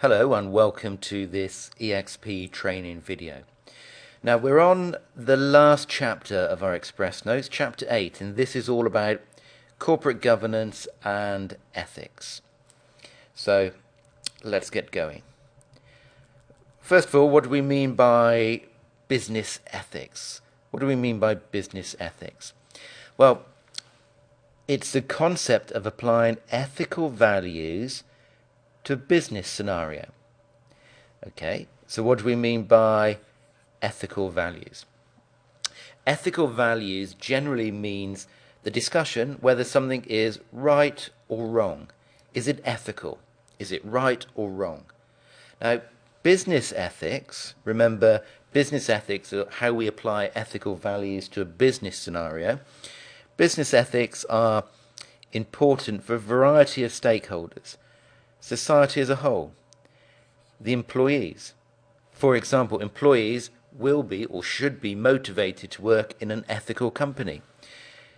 Hello and welcome to this EXP training video. Now we're on the last chapter of our Express Notes, chapter 8, and this is all about corporate governance and ethics. So let's get going. First of all, what do we mean by business ethics? What do we mean by business ethics? Well, it's the concept of applying ethical values to a business scenario. Okay, so what do we mean by ethical values? Ethical values generally means the discussion whether something is right or wrong. Is it ethical? Is it right or wrong? Now, business ethics, remember, business ethics are how we apply ethical values to a business scenario. Business ethics are important for a variety of stakeholders, society as a whole, the employees. For example, employees will be or should be motivated to work in an ethical company.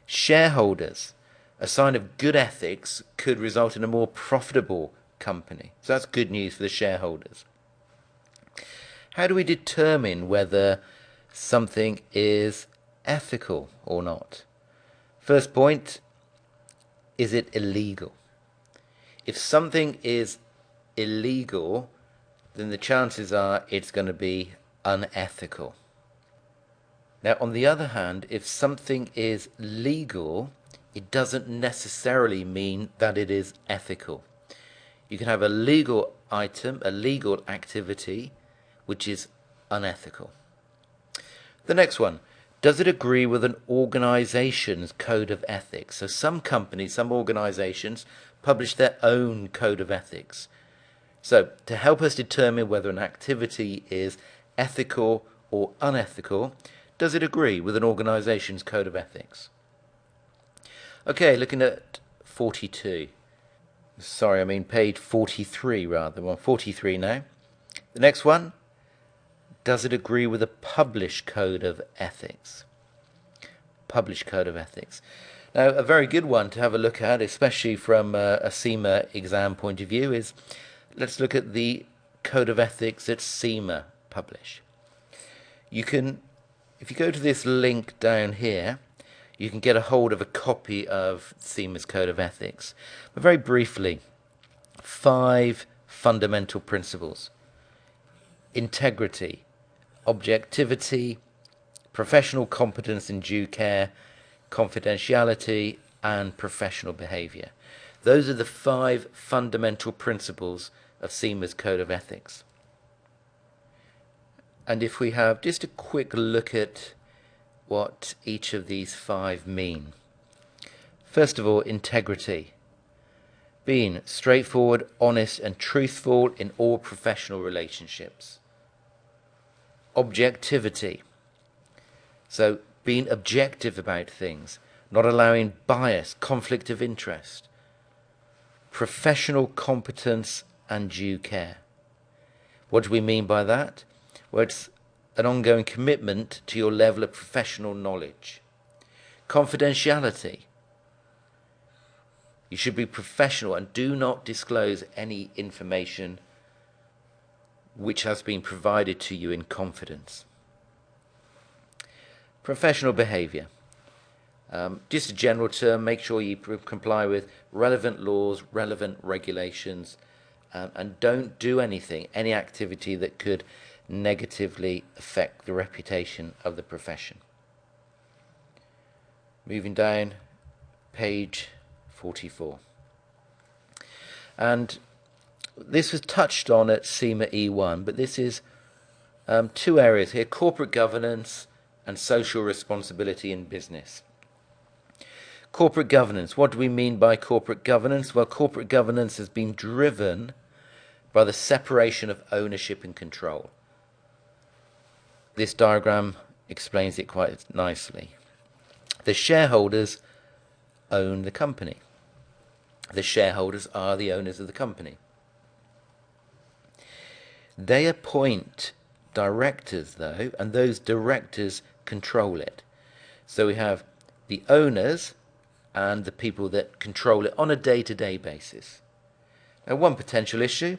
Shareholders, a sign of good ethics could result in a more profitable company. So that's good news for the shareholders. How do we determine whether something is ethical or not? First point, is it illegal? If something is illegal, then the chances are it's going to be unethical. Now, on the other hand, if something is legal, it doesn't necessarily mean that it is ethical. You can have a legal item, a legal activity, which is unethical. The next one, does it agree with an organization's code of ethics? So some companies, some organizations publish their own code of ethics. So to help us determine whether an activity is ethical or unethical, does it agree with an organization's code of ethics? Okay, looking at 42. Sorry, I mean page 43 rather. Well, 43 now. The next one, does it agree with a published code of ethics? Published code of ethics. Now, a very good one to have a look at, especially from a CIMA exam point of view, is let's look at the code of ethics that CIMA publish. You can, if you go to this link down here, you can get a hold of a copy of CIMA's code of ethics. But very briefly, 5 fundamental principles: integrity, objectivity, professional competence and due care, confidentiality, and professional behavior. Those are the 5 fundamental principles of CIMA's code of ethics. And if we have just a quick look at what each of these 5 mean. First of all, integrity. Being straightforward, honest, and truthful in all professional relationships. Objectivity. So being objective about things, not allowing bias, conflict of interest. Professional competence and due care. What do we mean by that? Well, it's an ongoing commitment to your level of professional knowledge. Confidentiality. You should be professional and do not disclose any information which has been provided to you in confidence. Professional behavior. Just a general term, make sure you comply with relevant laws, relevant regulations, and don't do anything, any activity that could negatively affect the reputation of the profession. Moving down, page 44. And this was touched on at CIMA E1, but this is 2 areas here: corporate governance and social responsibility in business. Corporate governance. What do we mean by corporate governance? Well, corporate governance has been driven by the separation of ownership and control. This diagram explains it quite nicely. The shareholders own the company. The shareholders are the owners of the company. They appoint directors, though, and those directors control it. So we have the owners and the people that control it on a day-to-day basis. Now, one potential issue,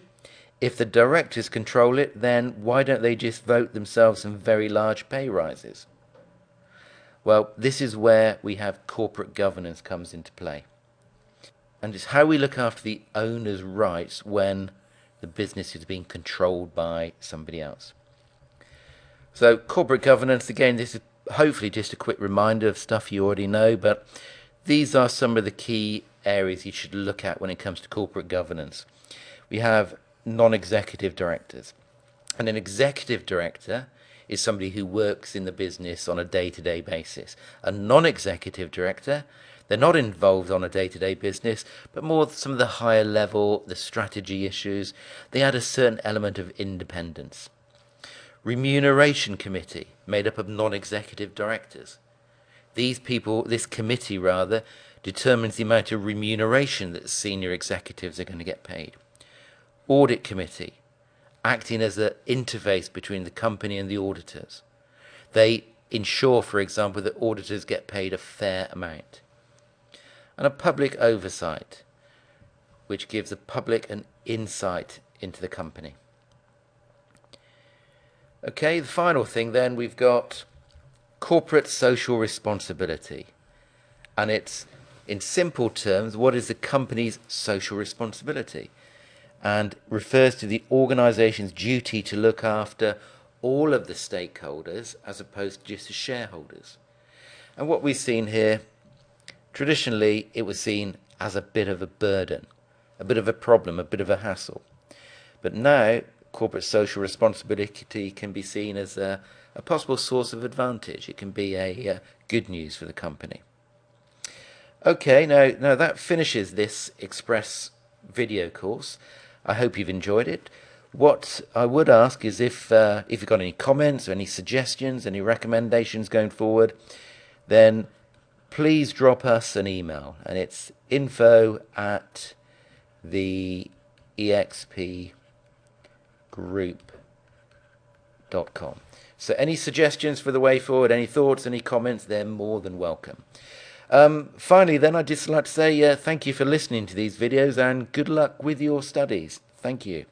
If the directors control it, then why don't they just vote themselves some very large pay rises? Well, this is where we have corporate governance comes into play. And it's how we look after the owner's rights when the business is being controlled by somebody else. So corporate governance, again, this is hopefully just a quick reminder of stuff you already know, but these are some of the key areas you should look at when it comes to corporate governance. We have non-executive directors. And an executive director is somebody who works in the business on a day-to-day basis. A non-executive director, they're not involved on a day-to-day business, but more some of the higher level, the strategy issues. They add a certain element of independence. Remuneration committee, made up of non-executive directors. These people, this committee rather, determines the amount of remuneration that senior executives are going to get paid. Audit committee, acting as an interface between the company and the auditors. They ensure, for example, that auditors get paid a fair amount. And a public oversight, which gives the public an insight into the company. Okay, the final thing then, we've got corporate social responsibility. And it's, in simple terms, what is the company's social responsibility? And refers to the organization's duty to look after all of the stakeholders as opposed to just the shareholders. And what we've seen here, traditionally it was seen as a bit of a burden, a bit of a problem, a bit of a hassle. But now corporate social responsibility can be seen as a possible source of advantage. It can be a good news for the company. Okay, now that finishes this Express video course. I hope you've enjoyed it. What I would ask is if you've got any comments or any suggestions, any recommendations going forward, then please drop us an email, and it's info@theexpgroup.com. So any suggestions for the way forward, any thoughts, any comments, they're more than welcome. Finally then, I'd just like to say thank you for listening to these videos and good luck with your studies. Thank you.